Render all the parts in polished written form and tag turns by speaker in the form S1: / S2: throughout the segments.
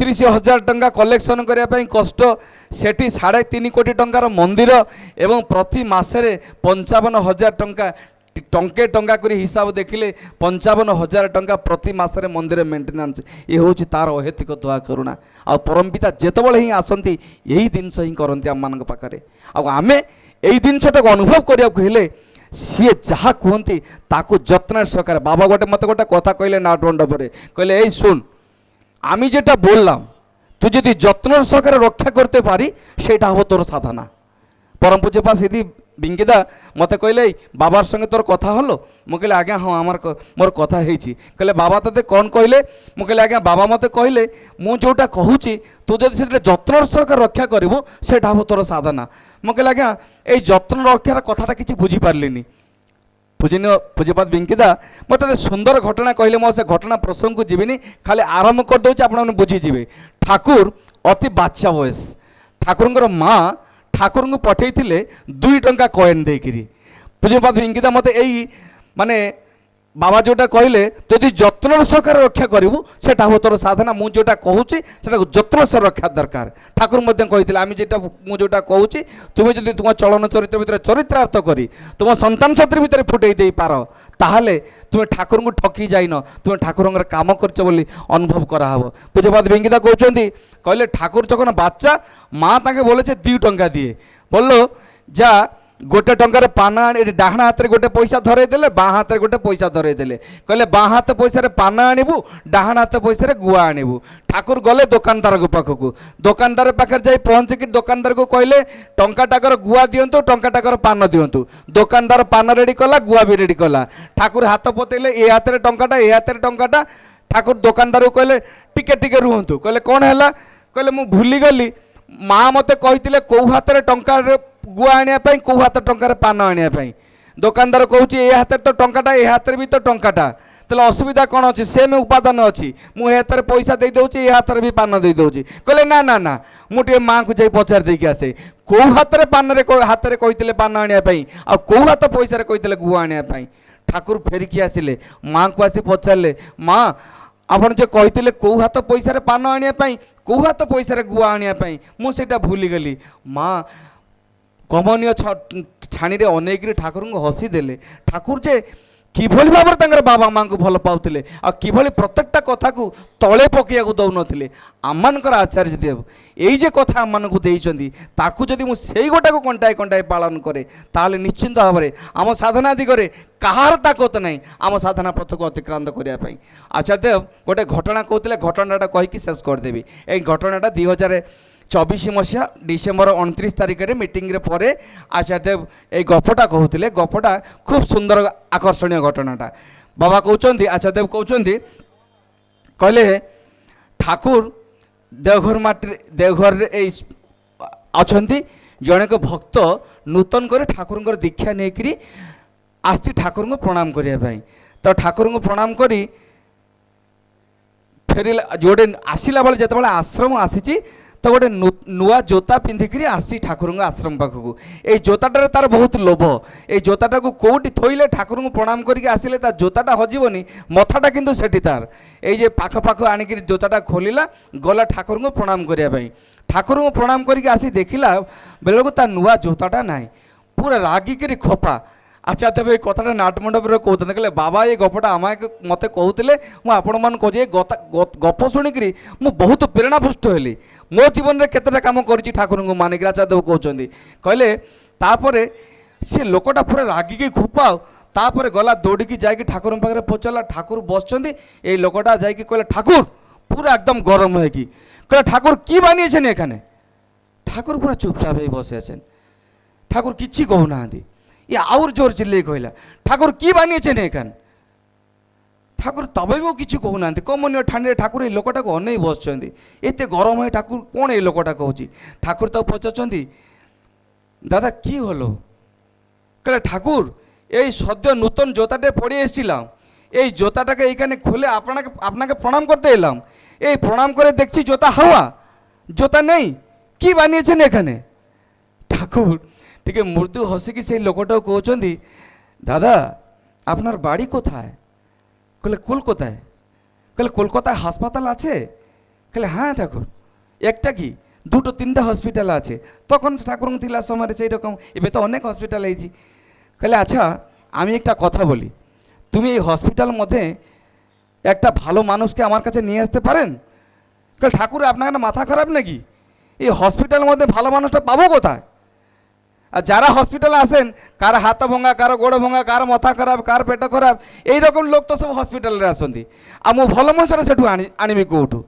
S1: 30,000 टंका कलेक्शन करने कष्ट सेठी 3.5 कोटी टंकार मंदिर एवं प्रति मासरे 55,000 टंका टंके टंका कर हिसाब देखिले 55,000 टंका प्रति मासरे मंदिर मेंटेनेंस ये हूँ तार अहेतुक दया करुणा आ परम पिता जितेबाला ही आसती यही जिनस ही करती आम मान पाखे आमे यही जिनसटा अनुभव करने सी जहाँ कहती ताकू जत्न सहकार बाबा गोटे मत गोटे कथा कहले नाट मंडपे कहले এই শুন আমি যেটা বললাম তুই যদি যত্ন সহকারে রক্ষা করতে পারি সেটা হবো তোর সাধনা। परम पूज्य पा सीधी बिंकिदा मत कहले बाबार संगे तोर कथा हलो मु कहले आज्ञा हाँ आमार मोर कथा होइछि कहले बाबा तते कौन कहले मु कहले आज्ञा बाबा मते कहले मु जोटा कहूची तू जदि से जत्न सहकार रक्षा करिवो सेटा हबो तोर साधना। मु कहले आज्ञा ए जत्न रक्षार कथाटा किछि बुझी पारलिनी। पूजनीय पूज्यपात बिंकिदा मत सुंदर घटना कहले मो से घटना प्रसंग को जीविनी खाली आरंभ कर दउछि आपण माने बुझीजिबे। ठाकुर अति बाचा बयस ठाकुरंकर माँ ठाकुर को पठे 2 टंका कॉइन देकिरी पूज्यपात बिंकिदा मत यही माने बाबा जोटा कहले जदि जत्न सहकार रक्षा करू से तोर साधना मु जोटा कहूँ से जत्न सह रक्षा दरकार। ठाकुर कही आम जेटा मुझा कहूँ तुम्हें जब तुम चलन चरित्र भितर चरित्रार्थ करी तुम संतान छत्री भितर फुटे दे पार ताहले तुम्हें ठाकुर को ठकी जाइन तुम्हें ठाकुर काम करछ बोली अनुभव कराहब। पूज्यपात बिंकिदा कहते कहले ठाकुर जखन बाच्चा माँ ताके बोले 2 टंका दिए बोलो जा गोटे टंकार पान आनी डाहाण हाथ में गोटे पैसा धरई देले बाँ हाथ में गोटे पैसा धरई देले कहले बाँ हाथ पैसा पान आणबू डाहाण हाथ पैसा गुआ आणबू। ठाकुर गले दुकानदार को पाखक दुकानदार पाखे जा पहुँचिक दुकानदार को कहले टंकाटाकर गुआ दिंतु टंकाटाकर पान दिंतु दुकानदार पान रेडी कला गुआ भी रेडी कला। ठाकुर हाथ पतेले ए हाथ में टंकाटा ए हाथ में टंकाटा ठाकुर दुकानदार को कहले टिके टिके रुहतु कहले कौन है कहले मु भूलीगली माँ मते कही कौ हाथ में टंका गुआ आने कौ हाथ टंकार पान आने दुकानदार कहूँ ए हाथ तो टंकाटा ए हाथ भी तो टंकाटा तेल असुविधा कौन अच्छी सेम उपादान अच्छी मुझे हाथ में पैसा दे दूँ ए हाथ में भी पान दे दूँ कहले ना ना ना मुझे माँ को जाई पचार देकी आसे कौ हाथ में पान हाथ में कही पान आने कौ हाथ पैसा कही गुआ आने। ठाकुर फेरिकी आसिले माँ को आसी पचारे माँ आपन जो कहते कौ हाथ पैसा पान आने कौ हाथ पैसा गुआ आने मुझे भूलीगली। माँ कमनीय छाणी अनेक ठाकुर को हसी देले ठाकुर जे किभली भाव में बाबा माँ को भल पाते आ किभली प्रत्येकटा कथा को तले पकड़ा दौन आम आचार्य देव ये कथा आम ताकू जदि मुझे गोटा को कंटाए कंटाए पालन करे ताले निश्चिंत भाव में आम साधना दिगरे कहार ताकत ना आम साधना पथ को अतिक्रांत करने। आचार्य देव गोटे घटना कहते घटनाटा कहीकि शेष करदेवी ये घटनाटा 2024 मसीहा डिसेम्बर 29 तारिख में मीटिंग पर आचार्य देव ये गपटा कहते गपटा खूब सुंदर आकर्षणीय घटनाटा बाबा कहते आचार्य देव कहते कहले ठाकुर देवघर माटी देवघर अच्छा जड़े को भक्त नूतन कर ठाकुर दीक्षा नहीं आसी ठाकुर को प्रणाम करने तो ठाकुर को प्रणाम करी फेर जोड़े आसला बेले जिते आश्रम आसी तो गोटे नुआ जोता पिंधिक आसी ठाकुर आश्रम पाखक ये जोताटार तार बहुत लोभ ये जोताटा को कौटी थोइले ठाकुर को प्रणाम करके आसिले ता जोताटा हजिबनी मथाटा किंतु सेठी तार ये पाख पाख आनिक जोताटा खोलिला गला ठाकुर को प्रणाम करने ठाकुर को प्रणाम करके आसी देखिला बेले को ता नुआ जोताटा ना पूरा रागिक खोपा। अच्छा तब ये कथा नाट मंडप कहते कहले बाबा ये गपटा आम मत कहते मुझे कहे गप शुणिक मुझे बहुत प्रेरणापुष्ट हेली मो जीवन में केतटा काम कर ठाकुर को मानिक आचार्य देव कहते कहले तापर सी लोकटा पूरा रागिकी खुपाओ तापर गला दौड़ी जाकि ठाकुर पाखे पचारा ठाकुर बस ये लोकटा जा कहले ठाकुर पूरा एकदम गरम है कि कहले ठाकुर की बानिए एखाने ठाकुर पूरा चुपचाप बसे ठाकुर किसी कहूना ये आउर जोर चिल्ले कहला ठाकुर की बानिए एखान ठाकुर तब भी किसी कहूना कमनीय ठाणी ठाकुर ये लोकटा को अनै बस एत गरम है ठाकुर कौन ये लोकटा कहूँ ठाकुर तो पचार दादा कि हलो कहले ठाकुर ये सद्य नूतन जोताटे पड़े ये जोताटा के ये खुले आपना प्रणाम करते एलाम ये प्रणाम करे देखी जोता हवा जोता नहीं कि बानिए एखाने ठाकुर टिके मृत्यु हसिकी से लोकटा कहते दादा आपनार बाड़ी कोथाय कहले कोलकाता कहले कोलकाता हासपाताल आछे कहले हाँ ठाकुर একটা কি দুটো তিনটা হসপিটাল আছে তখন ঠাকুর ଥିଲା সময় সেই রকম এবে তো অনেক হসপিটাল হয়েছি कहले আচ্ছা আমি একটা কথা বলি তুমি এই হসপিটাল মধ্যে একটা ভালো মানুষকে আমার কাছে নিয়ে আসতে পারেন कहले ঠাকুর আপনার মাথা খারাপ নাকি এই হসপিটাল মধ্যে ভালো মানুষটা পাবো কোথায় আর যারা হসপিটালে আসেন কার হাত ভঙ্গা কার গোড় ভঙ্গা কার মাথা খারাপ কার পেট খারাপ এইরকম লোক তো সব হসপিটালে আসନ୍ତି আর মু ভালো মানুষরা সেটু আনিবি কোটু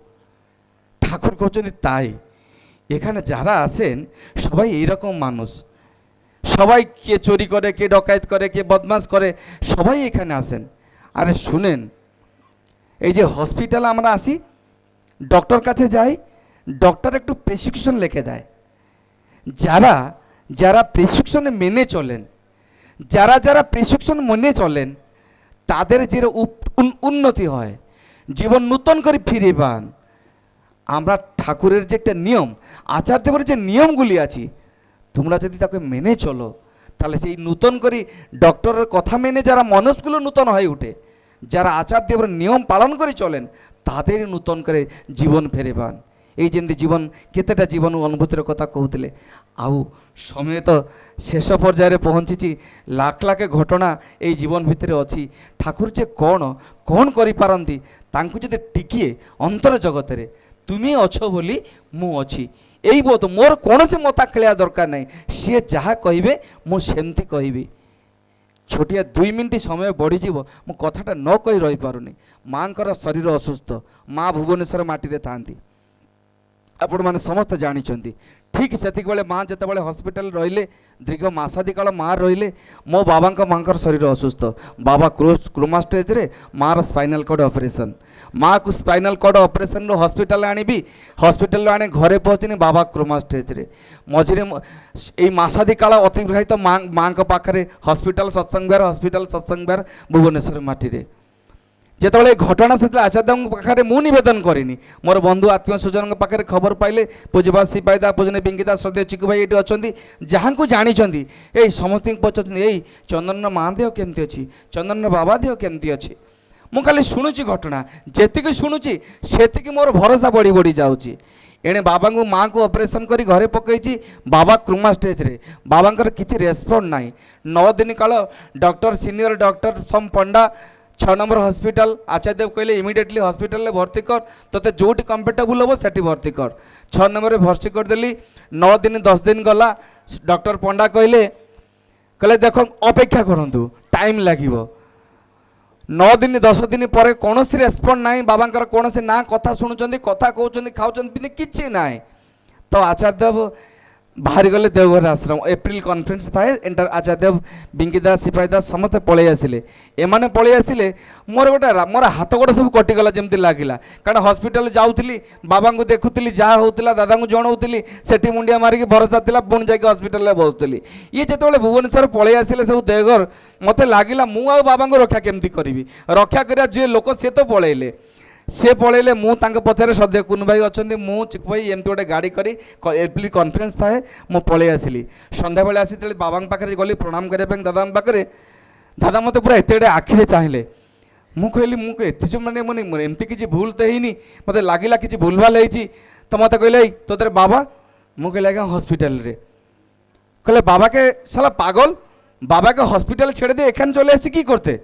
S1: ঠাকুর কହୁଛନ୍ତି তাই এখানে যারা আসেন সবাই এইরকম মানুষ সবাই কে চুরি করে কে ডকায়েত করে কে বদমাশ করে সবাই এখানে আসেন আরে শুনেন এই যে হসপিটালে আমরা আসি ডক্টর কাছে যাই ডক্টর একটু প্রেসক্রিপশন লিখে দেয় যারা যারা প্রেসক্রিপশনে মেনে চলেন যারা যারা প্রেসক্রিপশন মেনে চলেন তাদের যে উন্নতি হয় জীবন নূতন করে ফিরে পান আমরা ঠাকুরের যে একটা নিয়ম আচার্যদেবের যে নিয়মগুলি আছে তোমরা যদি তাকে মেনে চলো তাহলে সেই নূতন করে ডক্টরের কথা মেনে যারা মানুষগুলো নূতন হয়ে ওঠে যারা আচার্যদেবের নিয়ম পালন করে চলেন তাদের নূতন করে জীবন ফেরে পান এই যেমনি জীবন কেতেটা জীবন অনুভূতির কথা কହୁଥିଲେ ଆଉ ସମୟ ତ ଶେଷ ପର୍ଯ୍ୟାୟରେ ପହଞ୍ଚିଛି ଲାଖ ଲାଖେ ଘଟଣା ଏଇ ଜୀବନ ଭିତରେ ଅଛି ଠାକୁର ଯେ କ'ଣ କରିପାରନ୍ତି ତାଙ୍କୁ ଯଦି ଟିକିଏ ଅନ୍ତର ଜଗତରେ ତୁମେ ଅଛ ବୋଲି ମୁଁ ଅଛି ଏଇ ବୋଧ ମୋର କୌଣସି ମତା ଖେଳିବା ଦରକାର ନାହିଁ ସିଏ ଯାହା କହିବେ ମୁଁ ସେମିତି କହିବି ଛୋଟିଆ 2 ମିନିଟ୍ ସମୟ ବଢ଼ିଯିବ ମୁଁ କଥାଟା ନ କହି ରହିପାରୁନି ମାଙ୍କର ଶରୀର ଅସୁସ୍ଥ ମା ଭୁବନେଶ୍ୱର ମାଟିରେ ଥାଆନ୍ତି ଆପଣମାନେ ସମସ୍ତେ ଜାଣିଛନ୍ତି ଠିକ୍ ସେତିକିବେଳେ ମା ଯେତେବେଳେ ହସ୍ପିଟାଲ ରହିଲେ ଦୀର୍ଘ ମାସାଦି କାଳ ମା ରହିଲେ ମୋ ମାଙ୍କର ଶରୀର ଅସୁସ୍ଥ ବାବା କ୍ରୋମା ଷ୍ଟେଜ୍ରେ ମାର ସ୍ପାଇନାଲ୍ କର୍ଡ଼ ଅପରେସନ୍ ମାକୁ ସ୍ପାଇନାଲ୍ କର୍ଡ଼ ଅପରେସନ୍ରୁ ହସ୍ପିଟାଲ ଆଣିବି ହସ୍ପିଟାଲରୁ ଆଣି ଘରେ ପହଞ୍ଚିନି ବାବା କ୍ରୋମା ଷ୍ଟେଜ୍ରେ ମଝିରେ ଏଇ ମାସାଦି କାଳ ଅତିବାହିତ ମାଙ୍କ ପାଖରେ ହସ୍ପିଟାଲ ସତ୍ସଙ୍ଗ ବିହାର ଭୁବନେଶ୍ୱର ମାଟିରେ যেতবে ঘটনা সেতলে আচার্যଙ୍କ পাখে মু নিবেদন করিনি মোর বন্ধু আত্মীয় স্বজনଙ୍କ পাখে খবর পাইলে পূজবা সিপাইদা পূজনে বিঙ্গিদা শ্রদ্ধেয় চিকু ভাই এটি অনেক যাহাকে জাঁচান এই সমস্ত পচার এই চন্দন মা দেহ কেমতি অছি চন্দন বাবা দেহ কেমতি অছি মু খালি শুণুছি ঘটনা যেতিকি শুণুছি সেতিকি মোর ভরসা বড়ি বড়ি যাচ্ছি এনে বাবাঙ্কু মাকে অপরেসন করে ঘরে পকাইছি বাবা ক্রোমা স্টেজরে বাবাঙ্কর কিছু রেসপন্ড নাই 9 দিন কাল ডক্টর সিনিয়র ডক্টর সম পণ্ডা 6 নম্বর হসপিটাল আচার্যদেব কহিলে ইমিডিয়েটলি হসপিটাল ভর্তি কর তোতে যেটি কম্ফর্টেবল হব সেটি ভর্তি কর 6 নম্বরে ভর্তি করেদেলি 9 দিন 10 দিন গলা ডক্টর পণ্ডা কহিলে দেখ অপেক্ষা করতু টাইম লাগিব 9 দিন 10 দিন পরে কৌশি রেসপন্ড নাই বাবাঙ্কর কৌশি না কথা শুণুচ্ছেন কথা কৌন খাওছেন কিছু নাই তো আচার্যদেব बाहरी गले देवघर आश्रम एप्रिल कॉन्फ्रेंस थाए एंटर आचार्यदेव बिंकीदास सिपाहीदास समस्ते पलि आसिले एमाने पलि आसिले मोर गोटे मोर हाथ गोड़ सब कटिगला जमती लगिला कारण हॉस्पिटल जाऊली बाबा को देखुली जहाँ होता दादा को जनाऊली सेठी मुंडिया मारिकी भरोसा था पुणी जाकि हॉस्पिटल बसुली ये जिते भुवनेश्वर पलि आसिले सब देवघर मत लगिला मु बाबा को रक्षा केमती करी रक्षा करा जे लोक सी तो पलैले सी पलैले मु पचारे सद्य कुन भाई अच्छा मु चिकु भाई एमती गोटे गाड़ी करी एप्रिल कॉन्फ्रेंस थाए मु पलि आसिली सन्ध्या बेले आसी बाबा पाखे गली प्रणाम करने दादा पाखे दादा मत पूरा एत आखिरे चाहिए मु कहली मुझे जो मैंने मैंने एमती किसी भूल तो है मत लगिला कि भूल भाल हो तो मत कहले तोते बाबा मुझे कहले आज्ञा हॉस्पिटल रे कहले बाबा के साला पागल बाबा के हॉस्पिटल छेड़ दे एखान चले आसी कि करते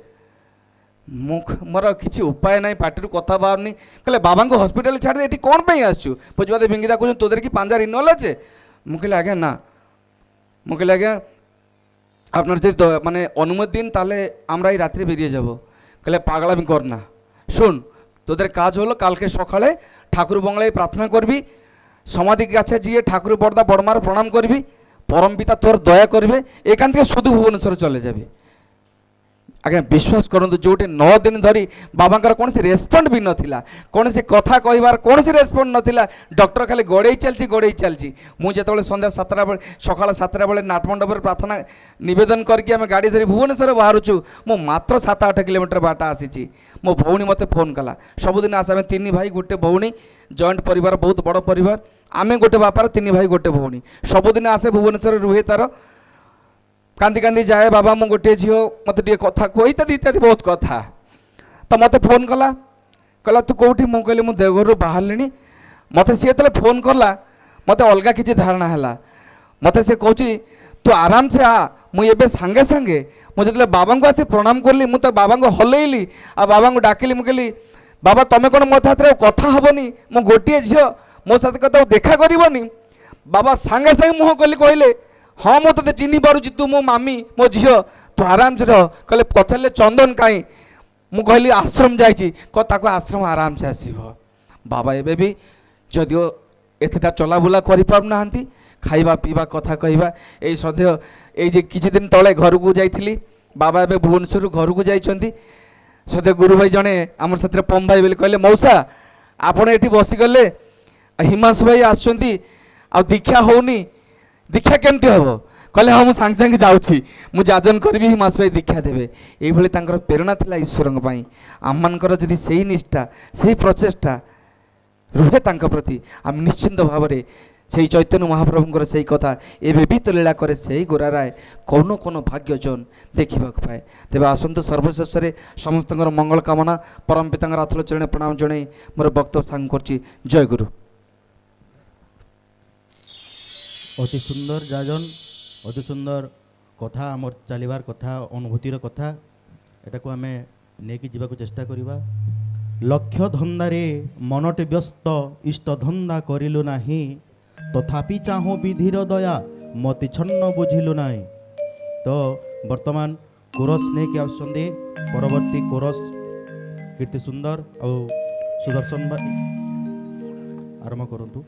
S1: मोर किसी उपाय ना पार्टी कथा बाहरनी कहले बाबा को हॉस्पिटल छाड़ दे ये कौन पे आसचु पुजबादे भिंगिदा कह तोदेर कि पांजार इनवल अच्छे मुझे आज्ञा ना मुझे आज्ञा আপনার যদি মানে অনুমতি দিন তাহলে আমরা এই রাত্রে বেরিয়ে যাব कहले পাগলামি কর না শুন তোদের কাজ হলো কালকে সকালে ঠাকুর বংলায় প্রার্থনা করবি সমাধি কাছে গিয়ে ঠাকুর বড়দা বড়মার প্রণাম করবি পরম পিতা তোর দয়া করবে এখান থেকে শুধু ভুবনেশ্বর চলে যাবে आज्ञा विश्वास करूँ जो 9 दिन धरी बाबांकर कौन सी रेस्पॉन्ड भी नाला कौन सी कथा कहबार कौन सी रेस्पॉन्ड नाला डॉक्टर खाली गड़े चलती मुझे सन्ध्या 7टा बेले सकाल 7टा बेले नाटमंडपर प्रार्थना नवेदन करके आम गाड़ी धरी भुवनेश्वर बाहरुचु मु मात्र 7-8 किलोमीटर बाट आसी मो भौणी मत फोन कला सबुदिन आस आम 3 भाई गोटे भौणी जॉइंट परिवार बहुत बड़ परिवार आम गोटे बापार 3 भाई गोटे भौणी सबुदिन आसे भुवनेश्वर रुहे तार कांदी कांदी जाए बाबा मु गोटे झील मत कथा कह इत्यादि इत्यादि बहुत कथा तो मत फोन कला कहला तू कौटी मुझे कहली मु देवघर बाहर मते सी जेतले फोन करला मते अलगा किछि धारणा हैला मते से कहूची तू आराम से आ मु एबे सांगे सांगे मु जेतले बाबा को आसी प्रणाम करली मु तो बाबा को हलेइली आ बाबा को डाकिली मु कहली बाबा तमे कोन मत हाथ रे कथा हबनी मु गोटिए झियो मो साथ कथा देखा करबनी बाबा सांगे सांगे मुह कली कहले हाँ मु तते चिन्ही पारुची तू मो मामी मो झियो तू आराम से रह कहले पछले चंदन काई मु कहली आश्रम जाइची ताको आश्रम आराम से आसीबो बाबा एबे भी जदिओ एतेटा चलाबुला करि पारु नाहंती खाइबा पीवा कथा कहवा यही श्रद्धेय ये किछि दिन तले घर को जाइथिली बाबा एबे भुवनेश्वर घर को जाइछंती श्रद्धेय गुरु भाई जने आमर साथरे पम भाई बोली कहले मौसा आपण एठी बसी गले हिमांशु भाई आछंती आ दीक्षा होनी दीक्षा केमती हबो कहले हाँ मुझे सांगे सांगे जाऊँगी मुझे जाजन करी हिमांशु भाई दीक्षा देवे ये प्रेरणा था ईश्वर आम मानकर जदि से निष्ठा से प्रचेष्टा रुहे तांका प्रति आम निश्चिंत भाव में से चैतन्य महाप्रभुंर से कथा एवं भी तो लीला करे से गोरा राय कौन कौन भाग्यजन देखा पाए तेज आसतु सर्वशेष समस्त मंगल कामना परम पिता हाथ चरण प्रणाम जन मोर वक्तव्य सांग कर जय गुरु।
S2: अति सुंदर जाजन अति सुंदर कथा आमर चलबार कथा अनुभूतिर कथा एटा को आमे नेकी जीवा को चेष्टा करिबा लक्ष्य धंदारे मनटे व्यस्त इष्ट धंदा करिलु नाही तथापि चाहो विधिर दया मति छन्न बुझिलु नाही। तो वर्तमान कोरस ने के आसंदे परवर्ती कोरस कीर्ति सुंदर और सुदर्शन आरंभ करंतु।